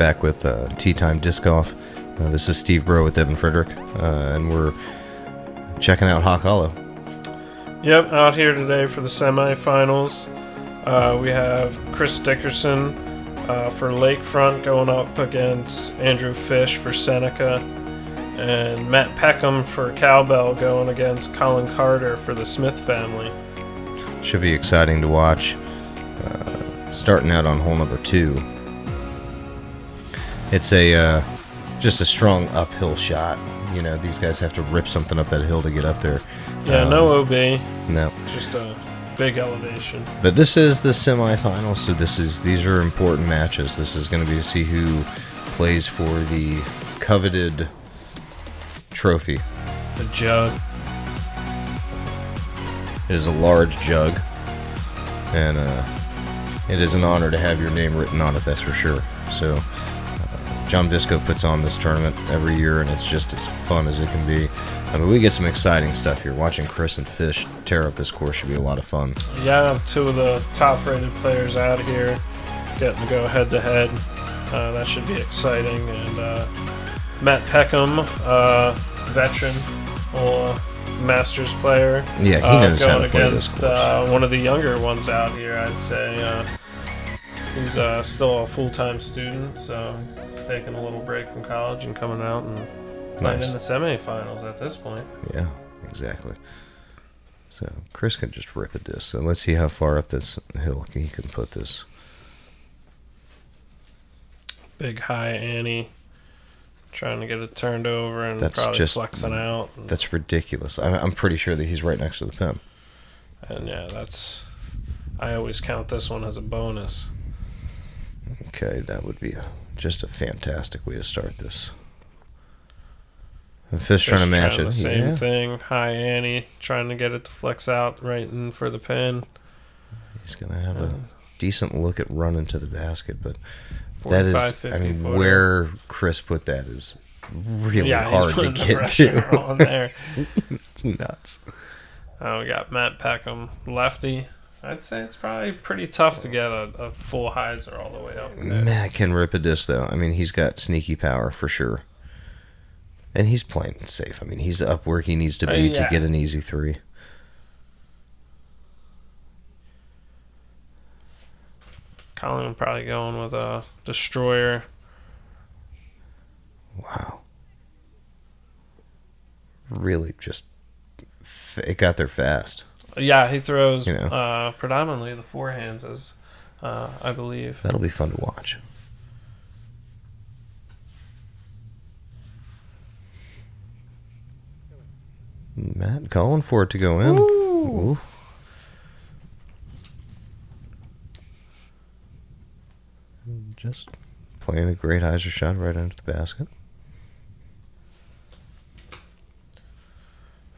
back with Tea Time Disc Golf. This is Steve Braud with Devin Frederick, and we're checking out Hawk Hollow. Yep, out here today for the semifinals. We have Chris Dickerson for Lakefront going up against Andrew Fish for Seneca, and Matt Peckham for Cowbell going against Collin for the Smith family. Should be exciting to watch. Starting out on hole number 2. It's a just a strong uphill shot. You know, these guys have to rip something up that hill to get up there. Yeah, no OB. No. Just a big elevation. But this is the semifinal, so these are important matches. This is going to be to see who plays for the coveted trophy. The jug. It is a large jug, and it is an honor to have your name written on it, that's for sure. So John Disco puts on this tournament every year, and it's just as fun as it can be. I mean, we get some exciting stuff here. Watching Chris and Fish tear up this course should be a lot of fun. Yeah, 2 of the top-rated players out here getting to go head-to-head. That should be exciting. And Matt Peckham, veteran, Masters player. Yeah, he knows how to play this course. One of the younger ones out here, I'd say. He's still a full-time student, so he's taking a little break from college and coming out and playing in the semifinals at this point. Yeah, exactly. So Chris can just rip a disc. So let's see how far up this hill he can put this. Big high Annie. Trying to get it turned over and probably just flexing out. That's ridiculous. I'm pretty sure that he's right next to the pin. And yeah, I always count this one as a bonus. Okay, that would be just a fantastic way to start this. And Fish trying to match it. Same thing. High Annie trying to get it to flex out right in for the pin. He's going to have a decent look at running to the basket, but that is, I mean, where Chris put that is really hard to get to. On there. It's nuts. We got Matt Peckham, lefty. I'd say it's probably pretty tough to get a full hyzer all the way up there. Matt can rip a disc, though. I mean, he's got sneaky power for sure. And he's playing safe. I mean, he's up where he needs to be to get an easy 3. Collin probably going with a destroyer. Wow. Really just, it got there fast. Yeah, he throws predominantly the forehands, as I believe. That'll be fun to watch. Matt calling for it to go in. Ooh. Just playing a great hyzer shot right into the basket.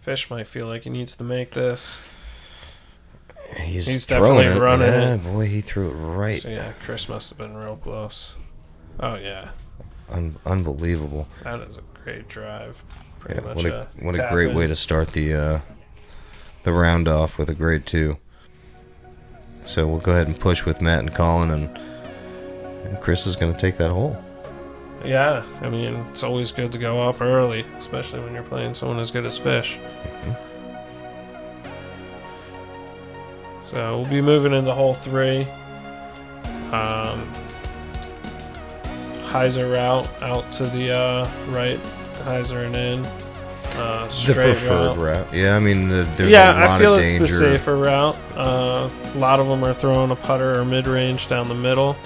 Fish might feel like he needs to make this. He's definitely running it. Yeah, boy, he threw it right. So yeah, Chris must have been real close. Oh yeah, unbelievable. That is a great drive. What a great way to start the round off with a grade 2. So we'll go ahead and push with Matt and Collin, and Chris is going to take that hole. Yeah, I mean, it's always good to go up early, especially when you're playing someone as good as Fish. So we'll be moving into hole 3. Hyzer route out to the right, hyzer and in. The preferred route. Yeah, I mean, there's a lot of danger. I feel it's the safer route. A lot of them are throwing a putter or mid-range down the middle.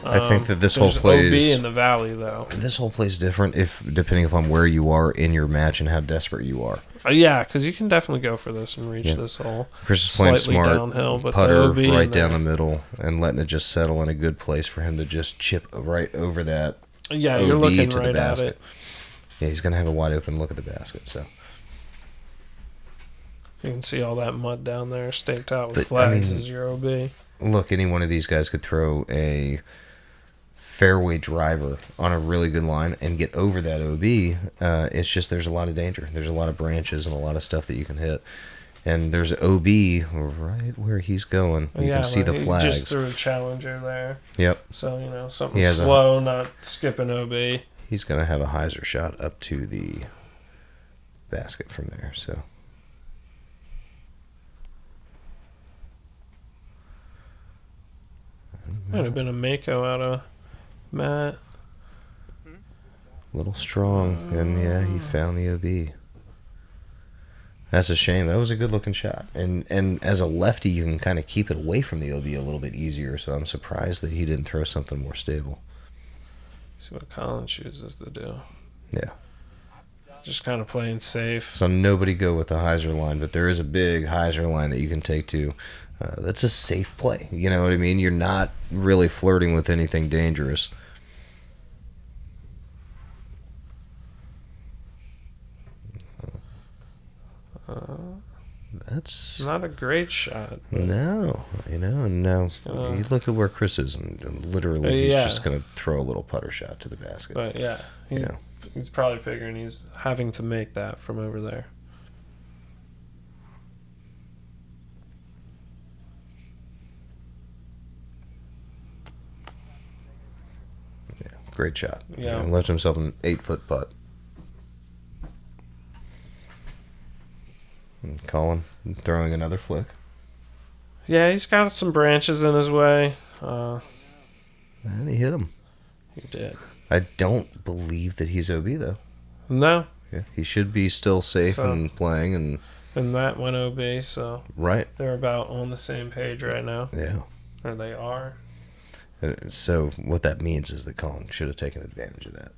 I think that this whole plays OB in the valley, though. This whole plays different depending upon where you are in your match and how desperate you are. Yeah, because you can definitely go for this and reach this hole. Chris is playing smart, downhill, but putter right down the middle and letting it just settle in a good place for him to just chip right over that. Yeah, OB you're looking to right the basket. at it. Yeah, he's going to have a wide open look at the basket. So you can see all that mud down there staked out with flags as your OB. Look, any one of these guys could throw a fairway driver on a really good line and get over that OB. It's just there's a lot of danger. There's a lot of branches and a lot of stuff that you can hit. And there's OB right where he's going. You can see the flags. He just threw a challenger there. Yep. So, something slow, not skipping OB. He's going to have a hyzer shot up to the basket from there, so. Might have been a Mako out of Matt. A little strong, and yeah, he found the OB. That's a shame. That was a good-looking shot. And as a lefty, you can kind of keep it away from the OB a little bit easier, so I'm surprised that he didn't throw something more stable. See what Collin chooses to do. Yeah. Just kind of playing safe. So nobody go with the hyzer line, but there is a big hyzer line that you can take to. That's a safe play. You know what I mean? You're not really flirting with anything dangerous. That's not a great shot. No, no. You look at where Chris is, and literally he's just going to throw a little putter shot to the basket. But yeah, he's probably figuring he's having to make that from over there. Yeah, great shot. Yeah, left himself an 8-foot putt. Collin throwing another flick. Yeah, he's got some branches in his way. And he hit him. He did. I don't believe that he's OB, though. No. Yeah, he should be still safe and playing. And that went OB, so right. They're about on the same page right now. Yeah. Or they are. And so what that means is that Collin should have taken advantage of that.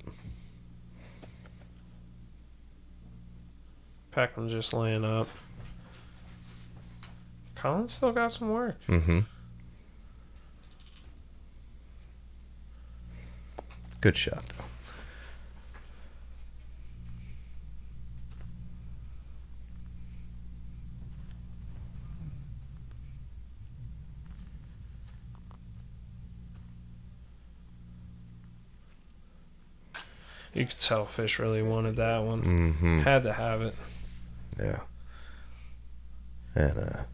Peckham just laying up. Collin still got some work. Mm-hmm. Good shot, though. You could tell Fish really wanted that one. Mm-hmm. Had to have it. Yeah. And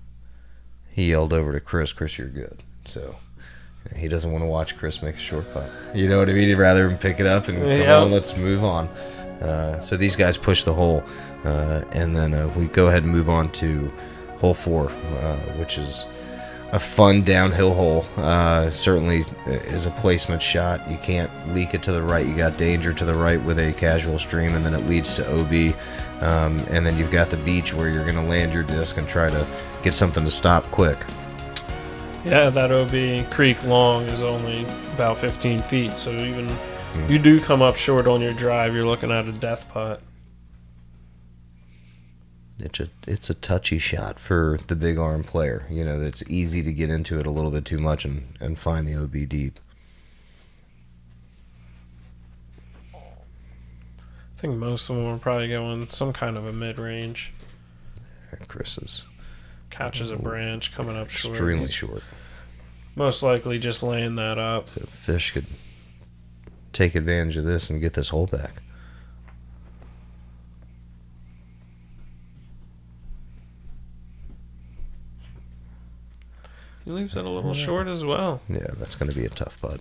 he yelled over to Chris, you're good. So he doesn't want to watch Chris make a short putt. You know what I mean? He'd rather him pick it up and come on, let's move on. So these guys push the hole. And then we go ahead and move on to hole 4, which is a fun downhill hole. Certainly is a placement shot. You can't leak it to the right. You got danger to the right with a casual stream, and then it leads to OB. And then you've got the beach where you're going to land your disc and try to get something to stop quick. Yeah, that OB creek long is only about 15 feet, so even you do come up short on your drive, you're looking at a death putt. It's a touchy shot for the big arm player. It's easy to get into it a little bit too much and find the OB deep. I think most of them are probably going some kind of a mid-range. Chris is catches a branch coming up short. Extremely short. Most likely just laying that up. So Fish could take advantage of this and get this hole back. He leaves it a little short as well. Yeah, that's going to be a tough putt.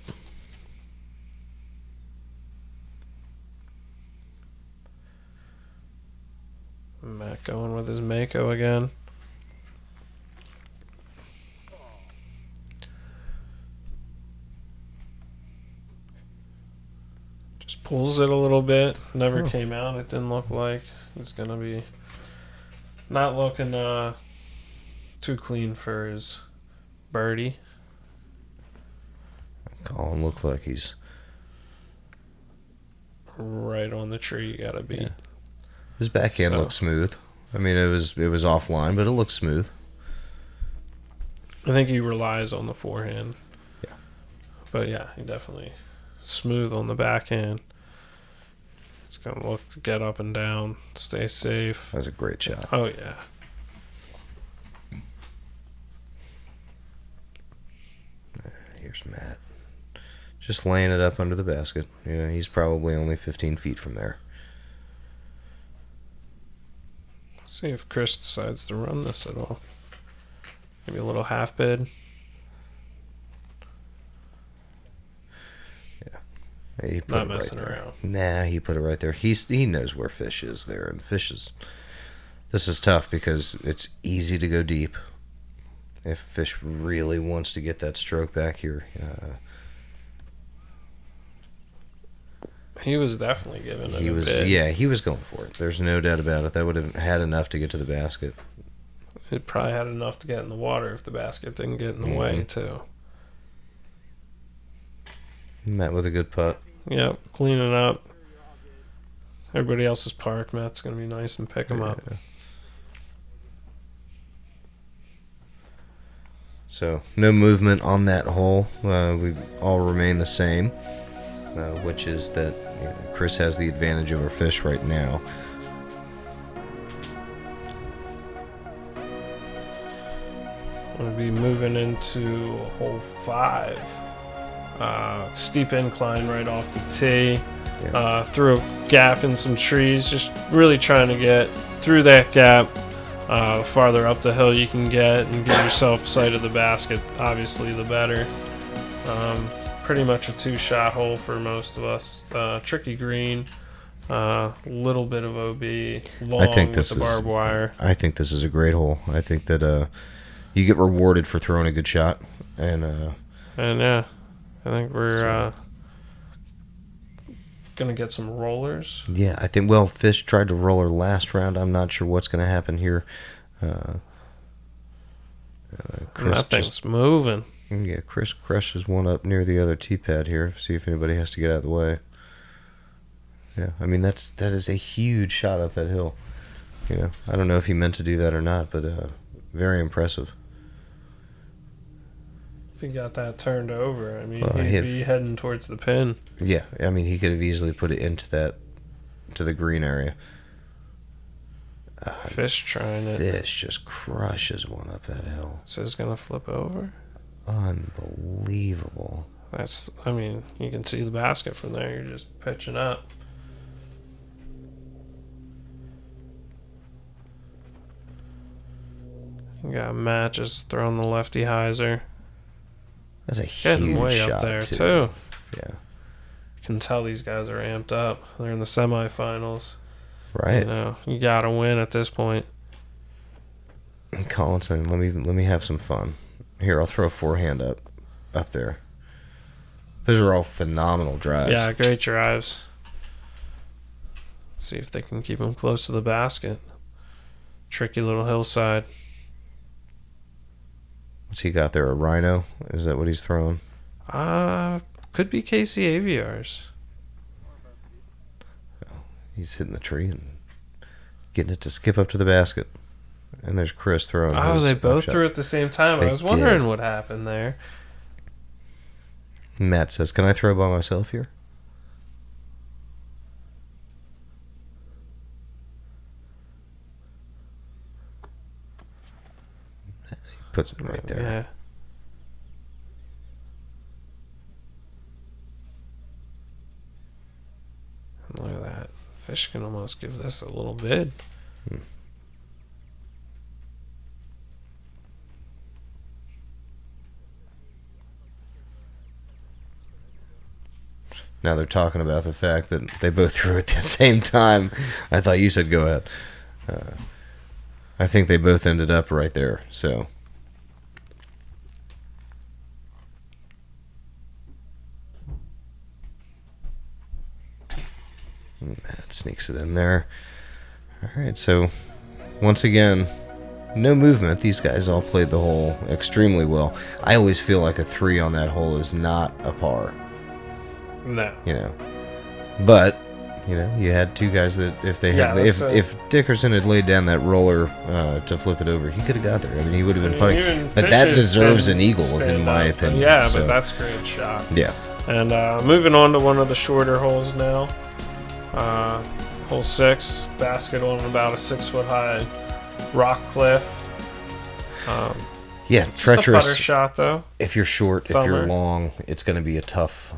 Matt going with his Mako again. Just pulls it a little bit. Never came out. It didn't look like it's going to be not looking too clean for his birdie. Collin looks like he's right on the tree. You got to be. Yeah. His backhand looks smooth. I mean, it was offline, but it looks smooth. I think he relies on the forehand. Yeah. But yeah, he definitely smooth on the backhand. It's going to look to get up and down, stay safe. That was a great shot. Oh, yeah. Here's Matt. Just laying it up under the basket. He's probably only 15 feet from there. See if Chris decides to run this at all. Maybe a little half bid. Yeah. He put Not it messing right there. around. Nah, he put it right there. He knows where Fish is there, and Fish is. This is tough because it's easy to go deep. If Fish really wants to get that stroke back here. He was definitely giving it He a was, bid. yeah, he was going for it. There's no doubt about it. That would have had enough to get to the basket. It probably had enough to get in the water if the basket didn't get in the way, too. Matt with a good putt. Yep, cleaning up. Everybody else is parked. Matt's going to be nice and pick him up. So, no movement on that hole. We all remain the same, which is that Chris has the advantage over Fish right now. We'll be moving into hole 5. Steep incline right off the tee. Yeah. Through a gap in some trees. Just really trying to get through that gap. Farther up the hill you can get and give yourself sight of the basket, obviously the better. Pretty much a 2-shot hole for most of us. Tricky green, little bit of OB, long with the barbed wire. I think this is a great hole. I think that you get rewarded for throwing a good shot, and yeah, I think we're gonna get some rollers. Yeah, I think. Well, Fish tried to roller last round. I'm not sure what's going to happen here. Chris That thing's moving. Yeah, Chris crushes one up near the other tee pad here. See if anybody has to get out of the way. Yeah, I mean that is a huge shot up that hill. I don't know if he meant to do that or not, but very impressive. If he got that turned over, I mean, Well, he'd be heading towards the pin. Yeah, I mean he could have easily put it into the green area. Fish trying it. Fish just crushes one up that hill. So it's gonna flip over. Unbelievable. I mean, you can see the basket from there. You're just pitching up. You got Matt just throwing the lefty hyzer. That's a Getting huge way shot up there too. too. Yeah. You can tell these guys are amped up. They're in the semifinals. Right. You gotta win at this point. And Collin saying, "Let me have some fun. Here, I'll throw a forehand up there." Those are all phenomenal drives. Yeah, great drives. See if they can keep them close to the basket. Tricky little hillside. What's he got there? A rhino? Is that what he's throwing? Could be Casey Aviars. He's hitting the tree and getting it to skip up to the basket. And there's Chris throwing. Oh, his they both upshot. threw at the same time. They I was wondering did. what happened there. Matt says, "Can I throw by myself here?" He puts it right there. Yeah. Look at that. Fish can almost give this a little bid. Now they're talking about the fact that they both threw at the same time. I thought you said go ahead. I think they both ended up right there. So Matt sneaks it in there. All right, so once again, no movement. These guys all played the hole extremely well. I always feel like a 3 on that hole is not a par. No. But you had two guys that if they had if Dickerson had laid down that roller to flip it over, he could have got there. I mean, he would have been putting. But that deserves an eagle, in my opinion. Yeah, so. But that's a great shot. Yeah. And moving on to one of the shorter holes now. Hole 6, basket on about a 6-foot high rock cliff. Yeah, treacherous. A putter shot though. If you're short, if you're long, it's going to be a tough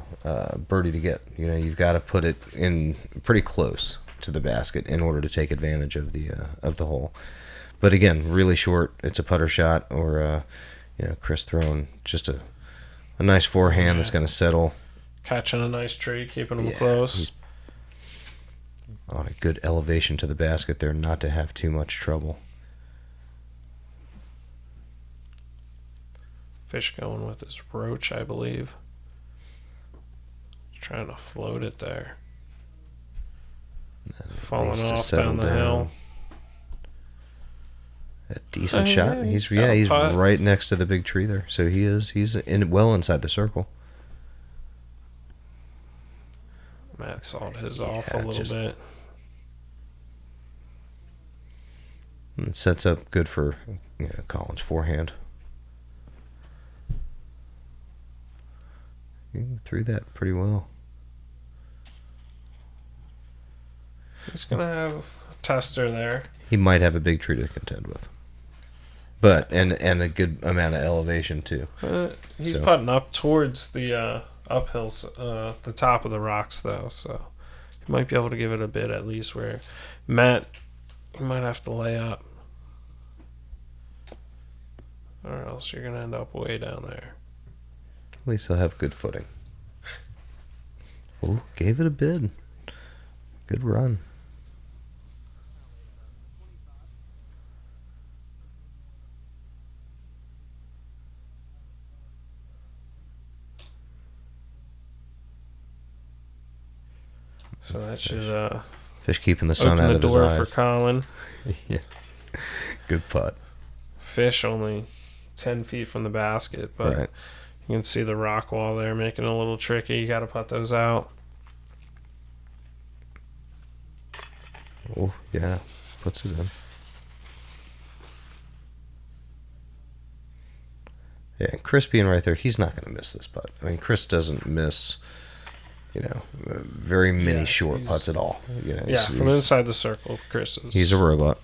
birdie to get. You've got to put it in pretty close to the basket in order to take advantage of the hole. But again, really short. It's a putter shot, or Chris throwing just a nice forehand that's going to settle. Catching a nice tree, keeping them close. He's on a good elevation to the basket there, not to have too much trouble. Fish going with his roach, I believe. He's trying to float it there. Falling off down the hill. A decent shot. Yeah, He's right next to the big tree there. So he's well inside the circle. Matt sawed his off a little bit. It sets up good for Collin's forehand. He threw that pretty well. He's gonna have a tester there. He might have a big tree to contend with, but and a good amount of elevation too. He's putting up towards the uphills, the top of the rocks though, so he might be able to give it a bit at least. Where Matt, you might have to lay up, or else you're gonna end up way down there. At least he'll have good footing. Oh, gave it a bid. Good run. So that should Fish keeping the sun out of his eyes. Open the door for Collin. Yeah. Good putt. Fish only 10 feet from the basket, but right. You can see the rock wall there making it a little tricky. You got to putt those out. Oh, yeah. Puts it in. Yeah, Chris being right there, he's not going to miss this putt. I mean, Chris doesn't miss, very many short putts at all. From inside the circle, Chris is. He's a robot.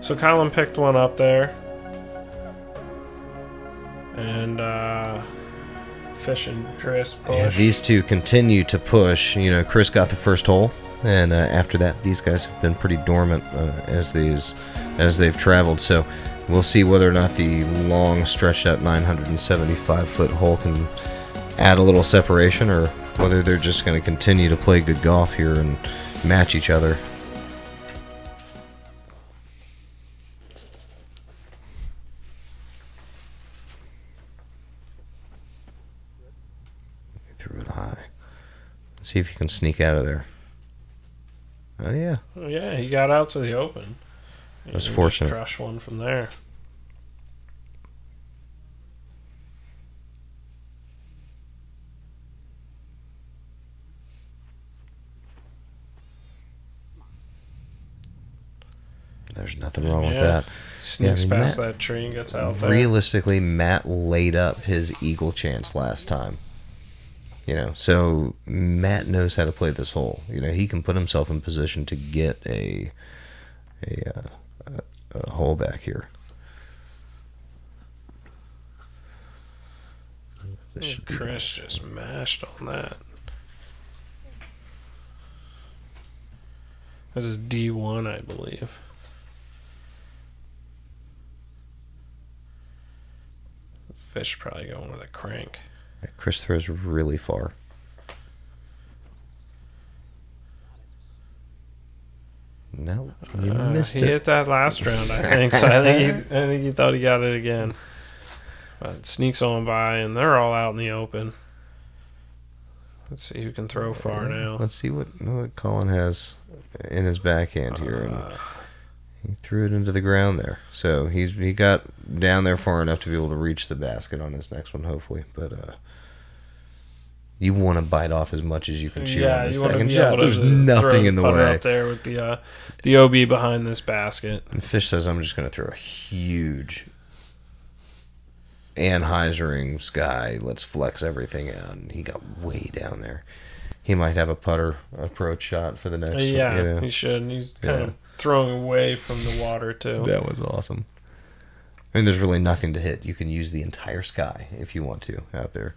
So Collin picked one up there. And Fish and Chris push. Yeah, these two continue to push. Chris got the first hole, and after that, these guys have been pretty dormant as they've traveled. So we'll see whether or not the long, stretched out 975-foot hole can add a little separation, or whether they're just going to continue to play good golf here and match each other. Threw it high. Let's see if he can sneak out of there. Oh, yeah. Oh, yeah, he got out to the open. That's fortunate. Just crushed one from there. There's nothing wrong with that. Sneaks past that tree and gets out there. Realistically, Matt laid up his eagle chance last time. So Matt knows how to play this hole. He can put himself in position to get a hole back here. Chris just mashed on that. This is D1, I believe. Fish probably going with a crank. Chris throws really far. No, you missed it. He hit that last round, I think. So I think he thought he got it again. But it sneaks on by, and they're all out in the open. Let's see who can throw far now. Let's see what Collin has in his backhand here. And he threw it into the ground there. So he got down there far enough to be able to reach the basket on his next one, hopefully. But you want to bite off as much as you can chew on this second shot. There's nothing in the way. Out there with the OB behind this basket. And Fish says, I'm just going to throw a huge Anheuser sky. Let's flex everything out. And he got way down there. He might have a putter approach shot for the next one. Yeah, he should. And he's kind of throwing away from the water, too. That was awesome. I mean, there's really nothing to hit. You can use the entire sky if you want to out there.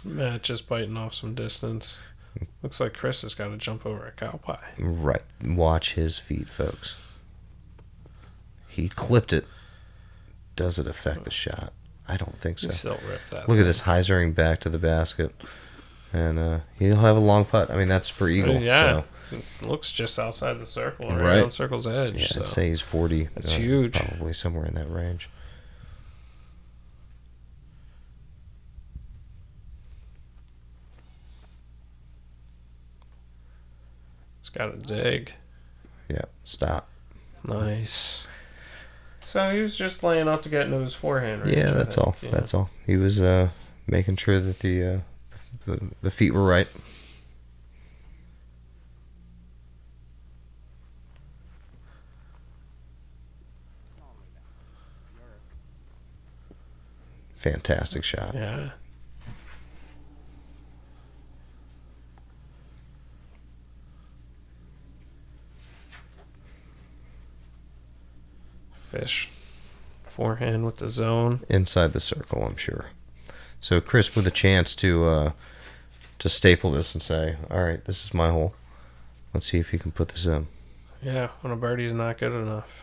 Matt just biting off some distance. Looks like Chris has got to jump over a cow pie. Right. Watch his feet, folks. He clipped it. Does it affect the shot? I don't think so. He still ripped that. Look at this, hyzering back to the basket. And he'll have a long putt. I mean, that's for eagle. Yeah. So. It looks just outside the circle, right, Right. on circle's edge. Yeah, So. I'd say he's 40. That's huge. Probably somewhere in that range. He's got to dig. Yeah, stop. Nice. So he was just laying up to get into his forehand range. Yeah, that's all. Yeah. That's all. He was making sure that the feet were right. Fantastic shot. Yeah. Fish. Forehand with the zone. Inside the circle, I'm sure. So Chris with a chance to staple this and say, all right, this is my hole. Let's see if he can put this in. Yeah, when a birdie's not good enough.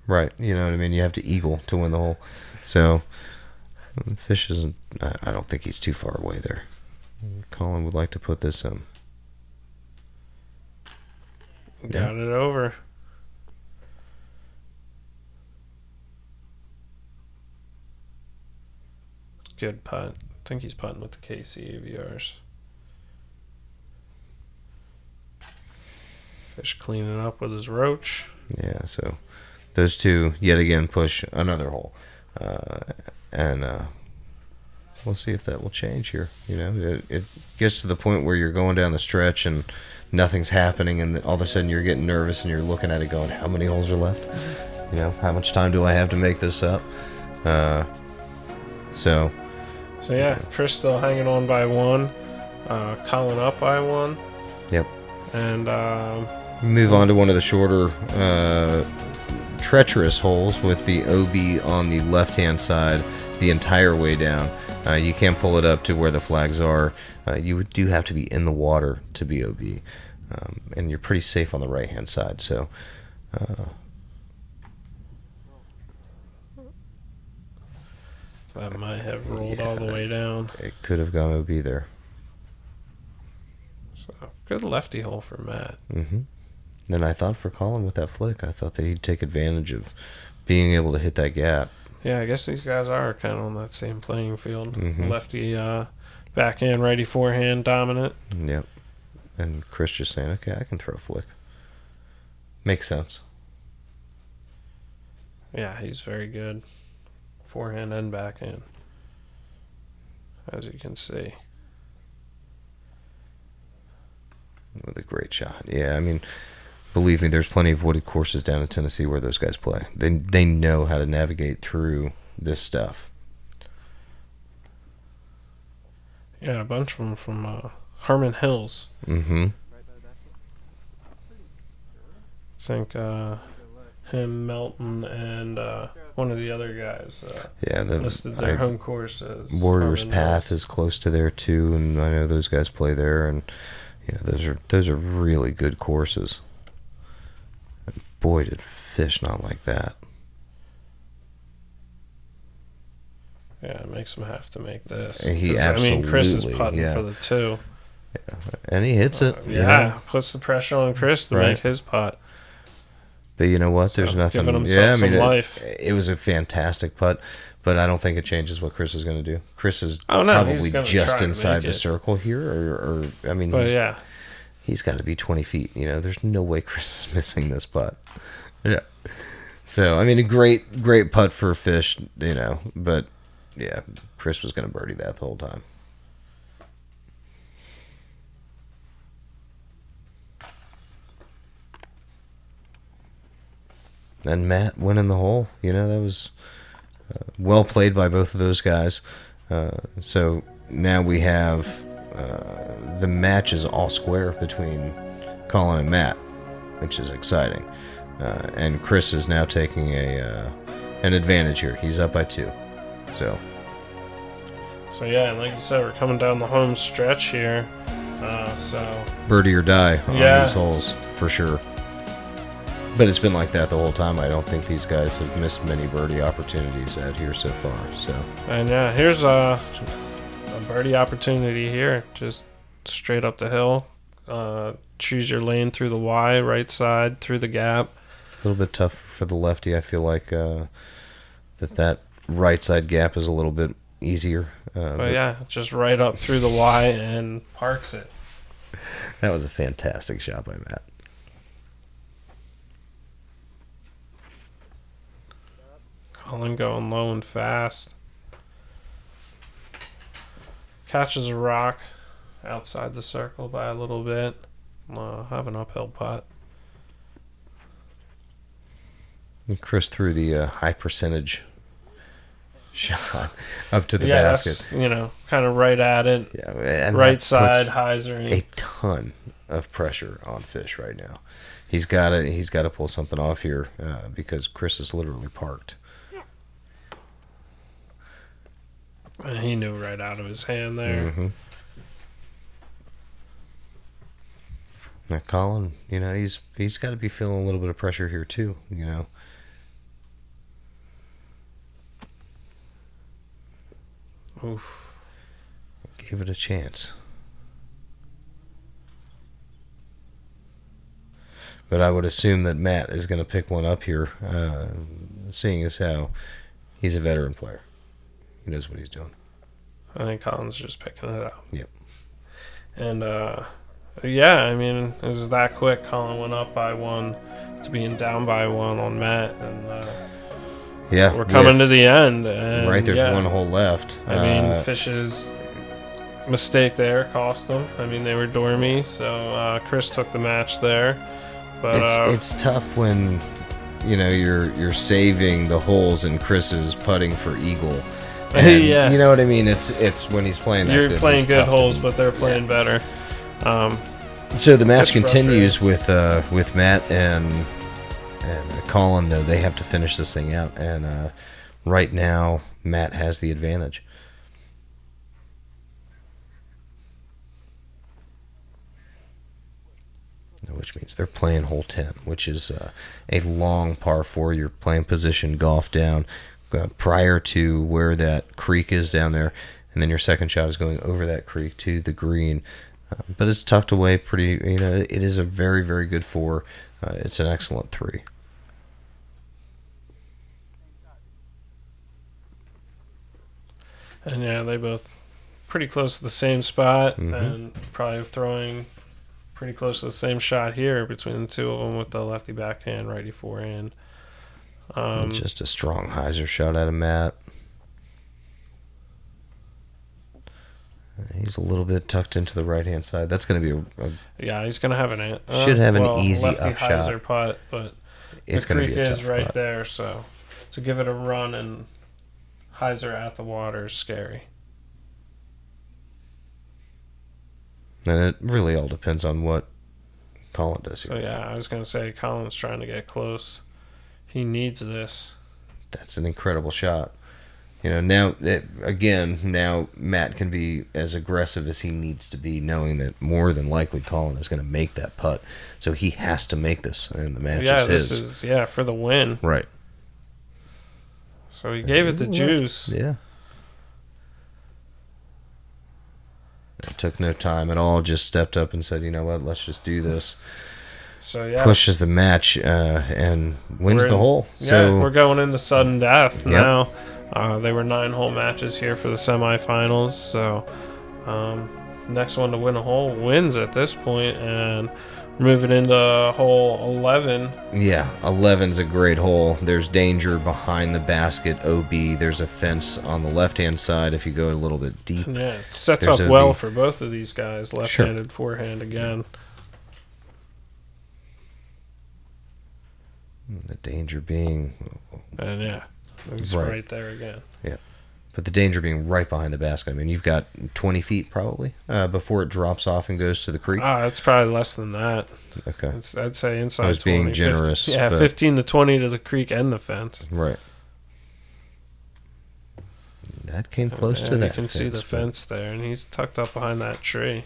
Right, you know what I mean? You have to eagle to win the hole. So Fish isn't, I don't think he's too far away there. Collin would like to put this in. Got it over. Good putt. I think he's putting with the KC AVRs. Fish cleaning up with his roach. Yeah, so those two yet again push another hole. And we'll see if that will change here. You know, it gets to the point where you're going down the stretch and nothing's happening, and all of a sudden you're getting nervous and you're looking at it going, how many holes are left? You know, how much time do I have to make this up? So yeah, Chris still hanging on by one. Collin up by one. Yep. And move on to one of the shorter, treacherous holes with the OB on the left-hand side the entire way down. You can't pull it up to where the flags are. You do have to be in the water to be OB. And you're pretty safe on the right-hand side. So that might have rolled all the way down. It could have gone OB there. So good lefty hole for Matt. Mm-hmm. And I thought for Collin with that flick, I thought that he'd take advantage of being able to hit that gap. Yeah, I guess these guys are kind of on that same playing field. Mm-hmm. Lefty backhand, righty forehand dominant. Yep. And Chris just saying, okay, I can throw a flick. Makes sense. Yeah, he's very good. Forehand and backhand, as you can see. With a great shot. Yeah, I mean, believe me, there's plenty of wooded courses down in Tennessee where those guys play. They know how to navigate through this stuff. Yeah, a bunch of them from Harmon Hills. Mm-hmm. I think him, Melton, and one of the other guys listed their home courses. Warriors Harmon Path Hills. is close to there too, and I know those guys play there, and you know those are really good courses. And boy, did Fish not like that. Yeah, it makes him have to make this. And he absolutely, I mean, Chris is putting for the two. Yeah. And he hits it. Yeah, you know? puts the pressure on Chris to make his putt. But you know what? There's nothing. Yeah, I mean, it was a fantastic putt, but I don't think it changes what Chris is going to do. Chris is probably just inside the circle here, or I mean, he's got to be 20 feet. You know, there's no way Chris is missing this putt. Yeah. So I mean, a great putt for Fish. You know, but yeah, Chris was going to birdie that the whole time. And Matt winning the hole. You know, that was well played by both of those guys. So now we have the match is all square between Collin and Matt, which is exciting. And Chris is now taking an advantage here. He's up by 2. So yeah, and like you said, we're coming down the home stretch here. So birdie or die on these holes for sure. But it's been like that the whole time. I don't think these guys have missed many birdie opportunities out here so far. So, and yeah, here's a birdie opportunity here, just straight up the hill. Choose your lane through the Y, right side through the gap. A little bit tough for the lefty. I feel like that right side gap is a little bit easier. But yeah, just right up through the Y and parks it. That was a fantastic shot by Matt. Collin going low and fast. Catches a rock outside the circle by a little bit. Have an uphill putt. And Chris threw the high percentage shot up to the basket. That's, kind of right at it. Yeah, and right side, hyzer. A ton of pressure on Fish right now. He's got to pull something off here because Chris is literally parked. And he knew right out of his hand there. Mm-hmm. Now Collin, he's got to be feeling a little bit of pressure here too. Oof. Gave it a chance. But I would assume that Matt is going to pick one up here, seeing as how he's a veteran player. He knows what he's doing. I think Collin's just picking it up. Yep. And, yeah, I mean, it was that quick. Collin went up by 1 to being down by 1 on Matt. And, yeah, we're coming to the end. And, right, there's one hole left. I mean, Fish's mistake there cost him. I mean, they were dormy, so Chris took the match there. But it's tough when you're saving the holes and Chris is putting for eagle. And, yeah, you know what I mean. It's when he's playing that you're good. Playing good holes, but they're playing better. So the match continues with Matt and Collin. Though they have to finish this thing out, and right now Matt has the advantage. Which means they're playing hole 10, which is a long par 4. You're playing position golf down prior to where that creek is down there, and then your second shot is going over that creek to the green. But it's tucked away pretty. It is a very, very good 4. It's an excellent 3. And yeah, they both pretty close to the same spot, Mm-hmm. and probably throwing pretty close to the same shot here between the two of them with the lefty backhand, righty forehand. Just a strong hyzer shot out of Matt. He's a little bit tucked into the right-hand side. That's going to be yeah, he's going to have an should have an easy lefty up shot. hyzer putt, but It's the going to creek be a is tough right putt. there, so to give it a run and hyzer at the water is scary. And it really all depends on what Collin does here. So yeah, I was going to say Collin's trying to get close. He needs this. That's an incredible shot. Now Matt can be as aggressive as he needs to be, knowing that more than likely Collin is going to make that putt. So he has to make this, and the match is his. This is for the win. Right. So he gave it the juice. Yeah. It took no time at all. Just stepped up and said, "You know what? Let's just do this." So yeah, pushes the match and wins the hole. So we're going into sudden death now. They were 9-hole matches here for the semifinals. So next one to win a hole wins at this point, and moving into hole 11. Yeah, 11's a great hole. There's danger behind the basket. OB. There's a fence on the left-hand side if you go a little bit deep. Yeah, it sets up well for both of these guys. Left-handed forehand again. The danger being, and yeah, it's right there again. Yeah, But the danger being right behind the basket. I mean, you've got 20 feet probably before it drops off and goes to the creek. It's probably less than that. Okay. I'd say inside 20. I was being generous. 15, 15 to 20 to the creek and the fence. Right. That came close to that. You can see the fence there, and he's tucked up behind that tree.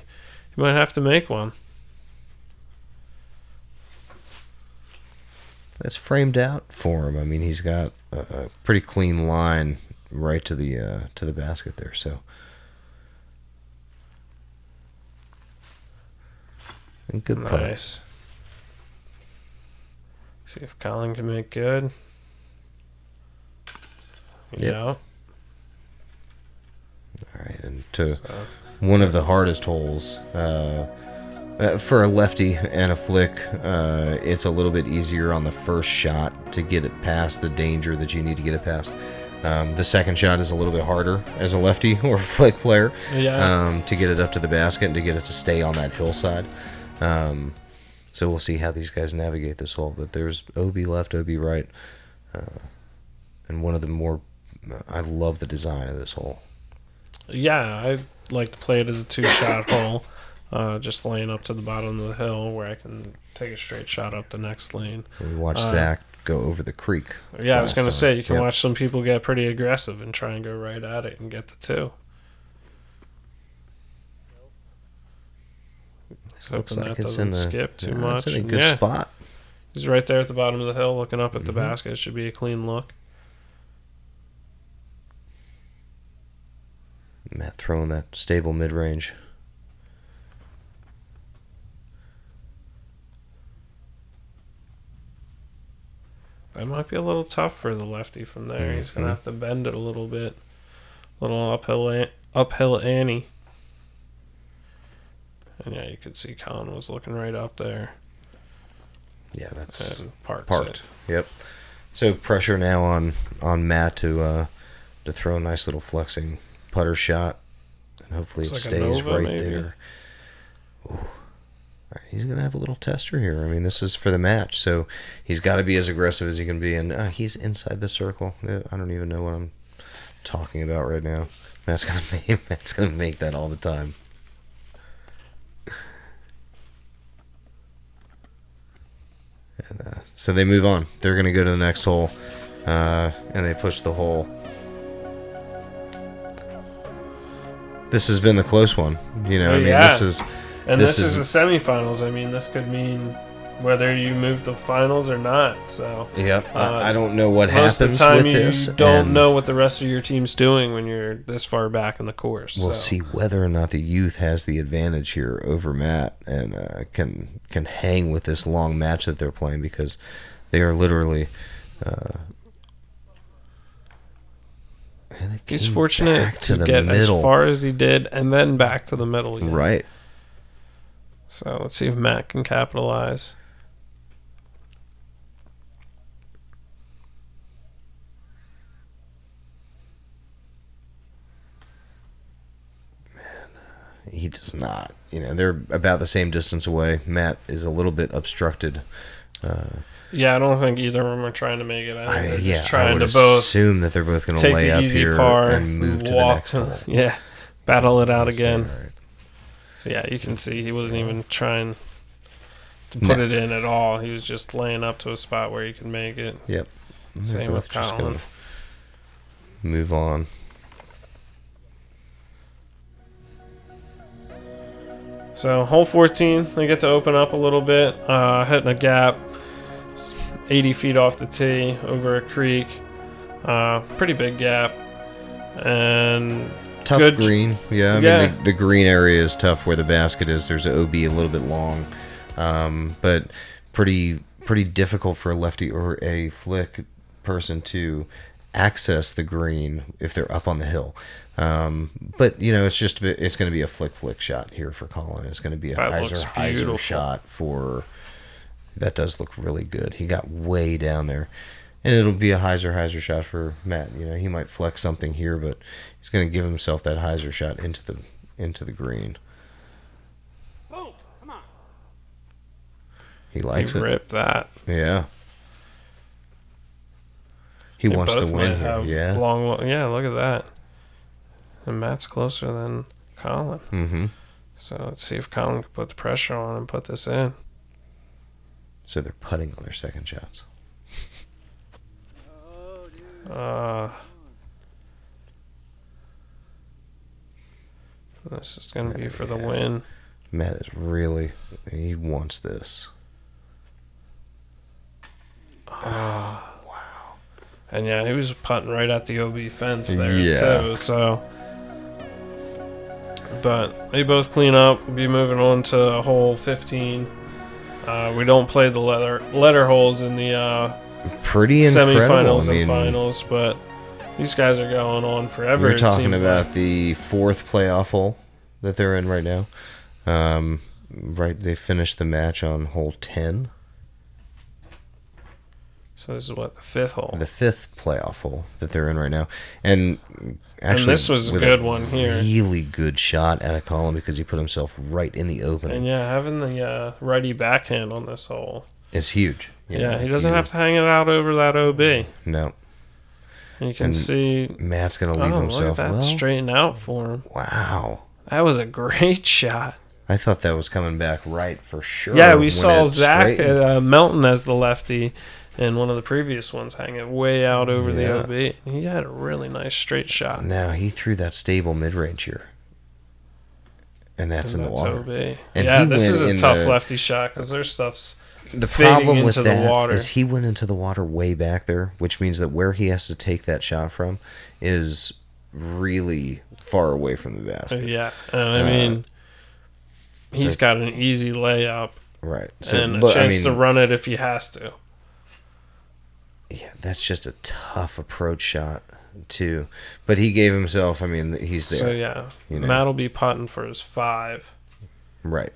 You might have to make one. That's framed out for him. I mean, he's got a pretty clean line right to the basket there. So, and good putt. Nice. See if Collin can make good. Yep. Yeah. All right, and to one of the hardest holes for a lefty and a flick, it's a little bit easier on the first shot to get it past the danger that you need to get it past. The second shot is a little bit harder as a lefty or a flick player to get it up to the basket and to get it to stay on that hillside. So we'll see how these guys navigate this hole. But there's OB left, OB right, and one of the more. I love the design of this hole. Yeah, I like to play it as a 2-shot hole, just laying up to the bottom of the hill where I can take a straight shot up the next lane. We watched Zach go over the creek. Yeah, I was going to say, you can watch some people get pretty aggressive and try and go right at it and get the 2. Looks like that doesn't skip too much. It's in a good spot. He's right there at the bottom of the hill looking up at the basket. It should be a clean look. Matt throwing that stable mid-range. That might be a little tough for the lefty from there. He's going to have to bend it a little bit. Little uphill ante. And yeah, you could see Collin was looking right up there. Yeah, that's parked. Yep. So pressure now on Matt to throw a nice little flexing putter shot, and hopefully it stays right there. Ooh. All right, he's gonna have a little tester here. I mean, this is for the match, so he's got to be as aggressive as he can be. And he's inside the circle. I don't even know what I'm talking about right now. Matt's gonna make that all the time. And, so they move on. They're going to go to the next hole, and they push the hole. This has been the close one. You know, I mean, this is the semifinals. I mean, this could mean whether you move the finals or not. So yep, I don't know what most happens of the time with this. You don't know what the rest of your team's doing when you're this far back in the course. We'll see whether or not the youth has the advantage here over Matt and can hang with this long match that they're playing, because they are literally. He's fortunate to get as far as he did and then back to the middle again. Right. So let's see if Matt can capitalize. He does not. You know, they're about the same distance away. Matt is a little bit obstructed. Yeah, I don't think either of them are trying to make it. I think yeah, trying I would to both assume that they're both going to lay up here and move to the next hole. Yeah, battle it out again. Right. So yeah, you can see he wasn't even trying to put it in at all. He was just laying up to a spot where he could make it. Yep. Same with Collin. Move on. So hole 14, they get to open up a little bit, hitting a gap, 80 feet off the tee, over a creek, pretty big gap, and tough green. Yeah, I mean the green area is tough where the basket is. There's an OB a little bit long, but pretty difficult for a lefty or a flick person to access the green if they're up on the hill. But you know, it's going to be a flick shot here for Collin. It's going to be a hyzer shot for. That does look really good. He got way down there, and it'll be a hyzer shot for Matt. You know, he might flex something here, but he's going to give himself that hyzer shot into the green. Oh, come on! He likes it. Ripped that. Yeah. He wants to win here. Yeah. Yeah, look at that. And Matt's closer than Collin. Mm-hmm. So let's see if Collin can put the pressure on and put this in. So they're putting on their second shots. This is going to be for the win. Matt is really, he wants this. Wow. And yeah, he was putting right at the OB fence there too. So, but they both clean up. We'll be moving on to hole 15. We don't play the letter holes in the pretty semifinals and finals, but these guys are going on forever. We're talking about the 4th playoff hole that they're in right now. Right, they finished the match on hole 10. So this is what, the 5th hole? The 5th playoff hole that they're in right now. And actually, and this was a good one here. Really good shot at a Collin because he put himself right in the opening. And yeah, having the righty backhand on this hole is huge. Yeah, he doesn't have to hang it out over that OB. No. And you can see Matt's going to leave himself. Look at that straighten out for him. Wow. That was a great shot. I thought that was coming back right for sure. Yeah, we saw Zach Melton as the lefty in one of the previous ones hang it way out over the OB. He had a really nice straight shot. Now, he threw that stable mid-range here. And that's in the water. OB. And yeah, this is a tough lefty shot because their stuff's the problem with into that the water. is he went into the water way back there, which means that where he has to take that shot from is really far away from the basket. Yeah, and I mean, he's got an easy layup. Right. And a chance to run it if he has to. Yeah, that's just a tough approach shot, too. But he gave himself, he's there. So, yeah, Matt will be putting for his 5. Right.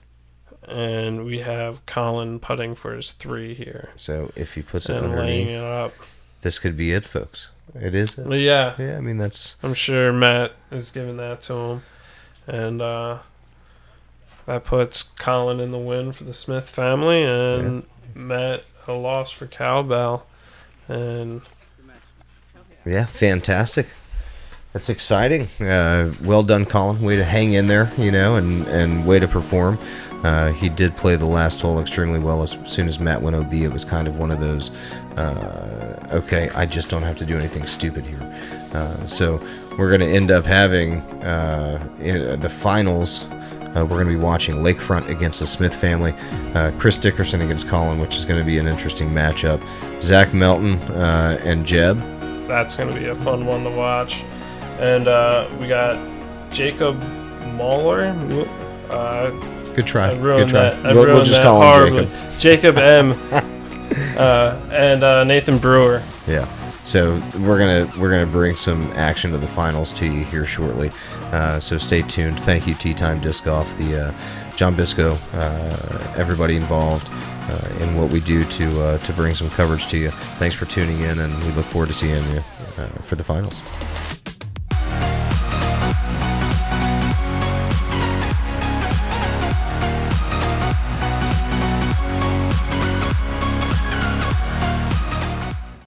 And we have Collin putting for his 3 here. So if he puts it and underneath, laying it up. This could be it, folks. It is it. Yeah. Yeah, that's... I'm sure Matt is giving that to him. And that puts Collin in the win for the Smith family. And Matt a loss for Cowbell. And yeah, fantastic. That's exciting. Well done, Collin. Way to hang in there, and way to perform. He did play the last hole extremely well. As soon as Matt went OB, it was kind of one of those, okay, I just don't have to do anything stupid here. So we're going to end up having in the finals. We're going to be watching Lakefront against the Smith family. Chris Dickerson against Collin, which is going to be an interesting matchup. Zach Melton and Jeb. That's going to be a fun one to watch. And we got Jacob Mahler. Good try. Good try. We'll just call him Jacob M. And Nathan Brewer. Yeah. So we're gonna bring some action to the finals to you here shortly. So stay tuned. Thank you, Tea Time Disc Golf, the John Bisco, everybody involved in what we do to bring some coverage to you. Thanks for tuning in, and we look forward to seeing you for the finals.